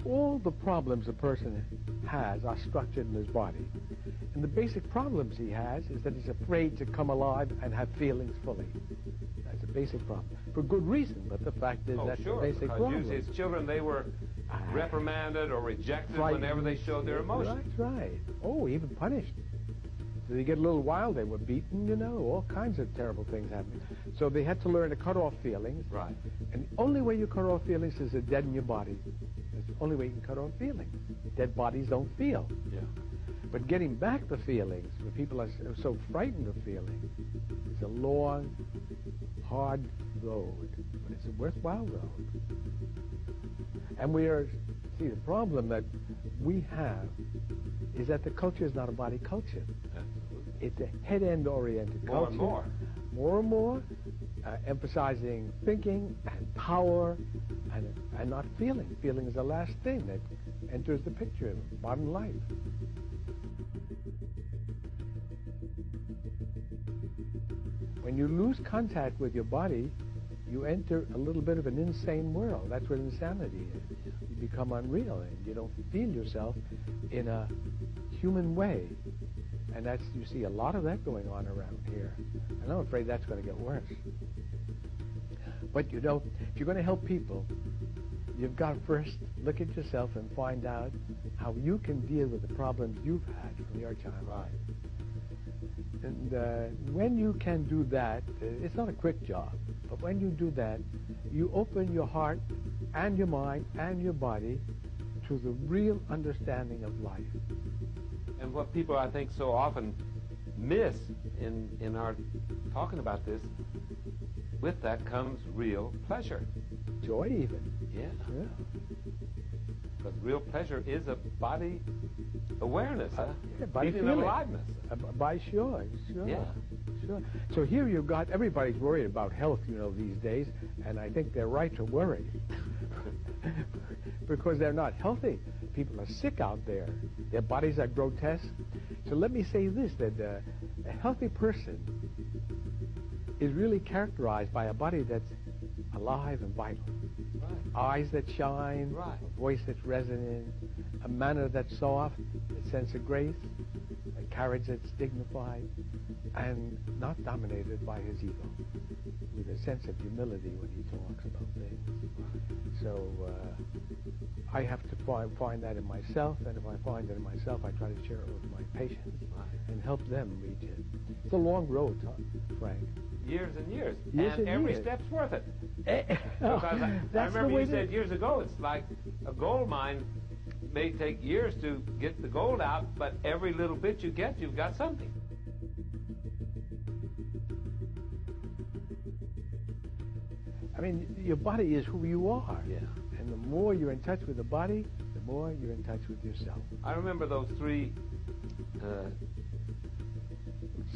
All the problems a person has are structured in his body. And the basic problems he has is that he's afraid to come alive and have feelings fully. That's a basic problem. For good reason, but the fact is that's a basic problem. Usually as children they were reprimanded or rejected whenever they showed their emotions. That's right. Oh, even punished. So they get a little wild, they were beaten, you know, all kinds of terrible things happening. So they had to learn to cut off feelings. Right. And the only way you cut off feelings is to deaden your body. That's the only way you can cut off feelings. Dead bodies don't feel. Yeah. But getting back the feelings, when people are so frightened of feeling, is a long, hard road. But it's a worthwhile road. And see, the problem that we have is that the culture is not a body culture. It's a head-end oriented culture. More and more, emphasizing thinking and power and not feeling. Feeling is the last thing that enters the picture of modern life. When you lose contact with your body, you enter a little bit of an insane world. That's what insanity is. You become unreal and you don't feel yourself in a human way. And you see a lot of that going on around here. And I'm afraid that's going to get worse. But you know, if you're going to help people, you've got to first look at yourself and find out how you can deal with the problems you've had from your childhood. And when you can do that, it's not a quick job, but when you do that, you open your heart and your mind and your body to the real understanding of life. And what people, I think, so often miss in our talking about this, with that comes real pleasure. Joy even. Yeah. Because real pleasure is a body awareness, body feeling of aliveness. Sure. Yeah. Sure. So here you've got, everybody's worried about health, you know, these days, and I think they're right to worry. Because they're not healthy. People are sick out there. Their bodies are grotesque. So let me say this, that a healthy person is really characterized by a body that's alive and vital. Right. Eyes that shine, right. A voice that's resonant, a manner that's soft, a sense of grace, a carriage that's dignified, and not dominated by his ego, with a sense of humility when he talks about things. So I have to find that in myself, and if I find it in myself, I try to share it with my patients and help them reach it. It's a long road, Frank. Years and years. And every step's worth it. Because I remember you said years ago, it's like a gold mine may take years to get the gold out, but every little bit you get, you've got something. I mean, your body is who you are. Yeah. And the more you're in touch with the body, the more you're in touch with yourself. I remember those three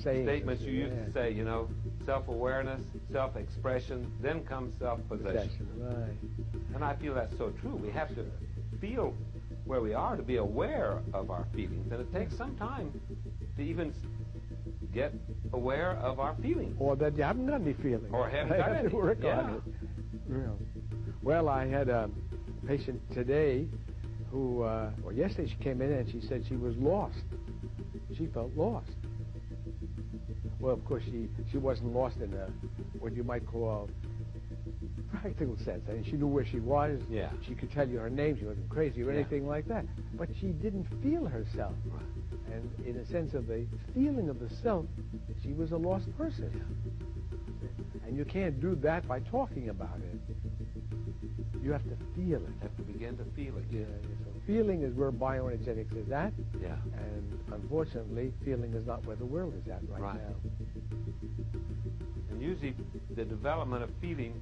statements you used to say, you know, self-awareness, self-expression, then comes self-possession. Right. And I feel that's so true. We have to feel where we are to be aware of our feelings, and it takes some time to even get aware of our feelings. Or that you haven't got any feelings. Or haven't got any. To work on it. Yeah. Well, I had a patient today who, well, yesterday she came in and she said she was lost. She felt lost. Well, of course, she wasn't lost in what you might call practical sense. I mean, she knew where she was. Yeah. She could tell you her name. She wasn't crazy or anything like that. But she didn't feel herself. Right. And in a sense of the feeling of the self, she was a lost person. Yeah. And you can't do that by talking about it. You have to feel it. You have to begin to feel it. Yeah. So feeling is where bioenergetics is at. Yeah. And unfortunately, feeling is not where the world is at right now. And usually the development of feeling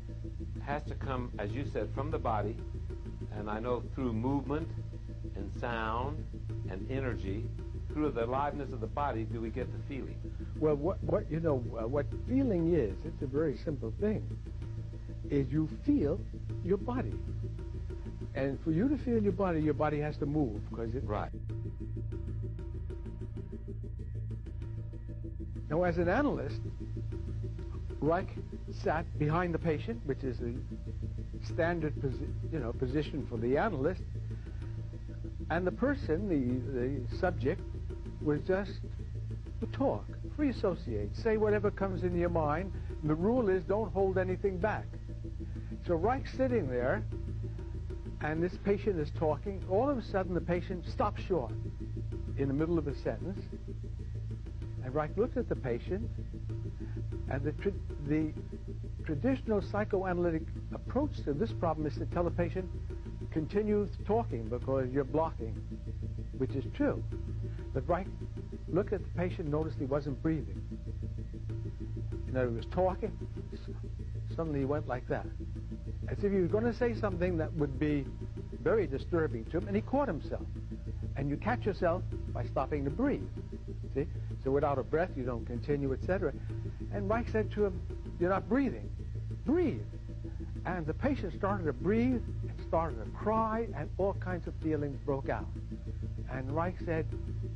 has to come, as you said, from the body, and I know through movement and sound and energy, through the aliveness of the body, do we get the feeling. Well, what feeling is, it's a very simple thing, is you feel your body. And for you to feel your body has to move, because it... Right. Now, as an analyst, Reich sat behind the patient, which is the standard position for the analyst, and the person, the subject, was just to talk, free associate, say whatever comes in your mind. And the rule is don't hold anything back. So Reich's sitting there, and this patient is talking. All of a sudden, the patient stops short in the middle of a sentence, and Reich looks at the patient, and the traditional psychoanalytic approach to this problem is to tell the patient, continue talking because you're blocking, which is true. But Reich looked at the patient, noticed he wasn't breathing. You know, he was talking, suddenly he went like that, as if he was going to say something that would be very disturbing to him, and he caught himself. And you catch yourself by stopping to breathe. See? So without a breath, you don't continue, etc. And Reich said to him, you're not breathing. Breathe. And the patient started to breathe and started to cry, and all kinds of feelings broke out. And Reich said,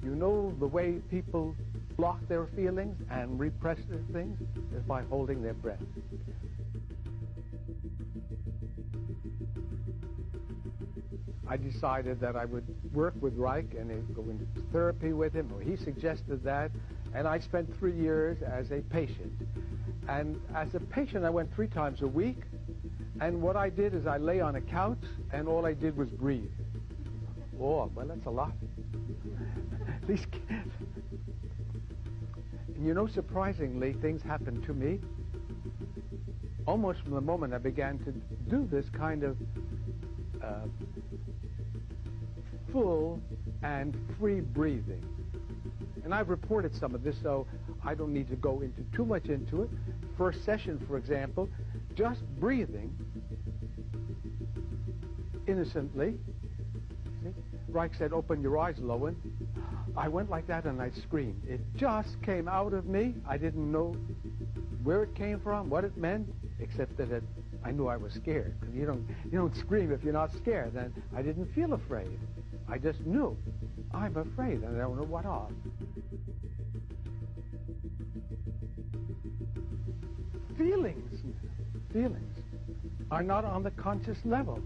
you know the way people block their feelings and repress their things is by holding their breath. I decided that I would work with Reich and go into therapy with him, or he suggested that, and I spent 3 years as a patient. And as a patient, I went 3 times a week, and what I did is I lay on a couch, and all I did was breathe. Oh, well, that's a lot. These and you know, surprisingly, things happened to me almost from the moment I began to do this kind of full and free breathing. And I've reported some of this, so I don't need to go into too much into it. First session, for example, just breathing innocently. See? Reich said, open your eyes, Lowen. I went like that and I screamed. It just came out of me. I didn't know where it came from, what it meant, except that I knew I was scared. Because you don't scream if you're not scared. And I didn't feel afraid. I just knew I'm afraid, and I don't know what of. Feelings are not on the conscious level.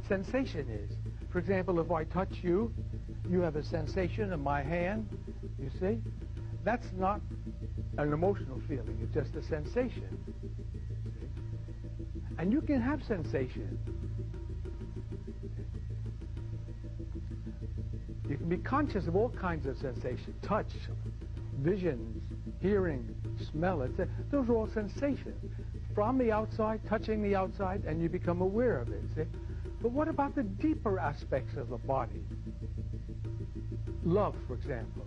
Sensation is. For example, if I touch you, you have a sensation in my hand, you see? That's not an emotional feeling, it's just a sensation. And you can have sensation. You can be conscious of all kinds of sensations. Touch, visions, hearing, smell, etc. Those are all sensations. From the outside, touching the outside, and you become aware of it. See? But what about the deeper aspects of the body? Love, for example.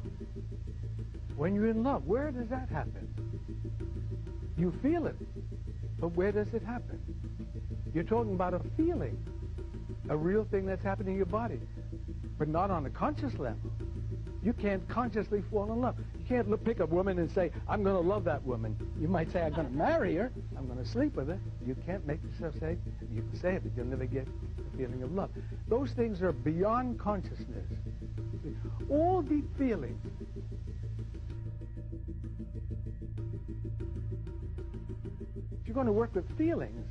When you're in love, where does that happen? You feel it, but where does it happen? You're talking about a feeling, a real thing that's happening in your body, but not on a conscious level. You can't consciously fall in love. You can't pick a woman and say, I'm going to love that woman. You might say, I'm going to marry her, I'm going to sleep with her. You can't make yourself say, you can say it, but you'll never get the feeling of love. Those things are beyond consciousness. All deep feelings. If you're going to work with feelings,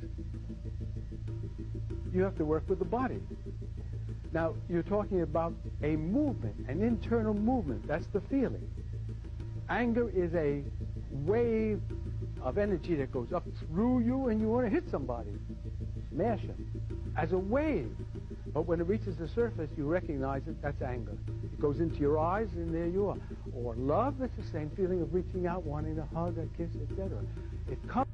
you have to work with the body. Now, you're talking about a movement, an internal movement. That's the feeling. Anger is a wave of energy that goes up through you, and you want to hit somebody, smash them, as a wave. But when it reaches the surface, you recognize it, that's anger. It goes into your eyes, and there you are. Or love, that's the same feeling of reaching out, wanting to hug, a kiss, etc. It comes...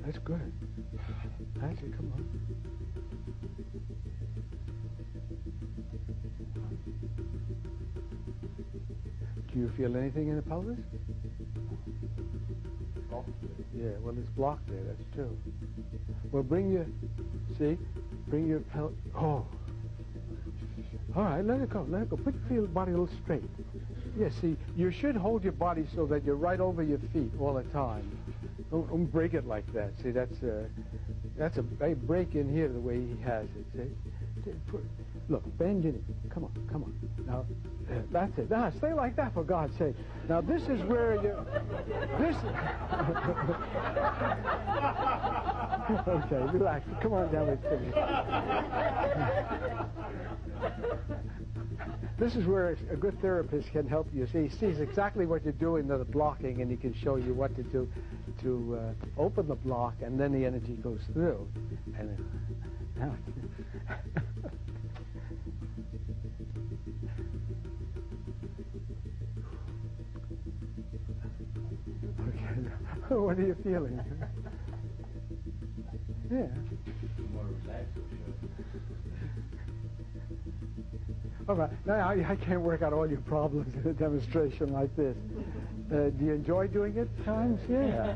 That's good. Actually, come on. Do you feel anything in the pelvis? Yeah, well, it's blocked there, that's true. Well, bring your pelvis. Oh. All right, let it go, let it go. Feel the body a little straight. Yeah, see, you should hold your body so that you're right over your feet all the time. Don't break it like that. See, that's a break in here the way he has it. See? Look, bend in it. Come on, come on. Now, that's it. Now, stay like that, for God's sake. Now, this is where you... Okay, relax. Come on down with me. This is where a good therapist can help you. See, he sees exactly what you're doing to the blocking, and he can show you what to do to open the block, and then the energy goes through. And now... Okay. What are you feeling? Yeah. More relaxed, All right. Now, I can't work out all your problems in a demonstration like this. Do you enjoy doing it at times? Yeah.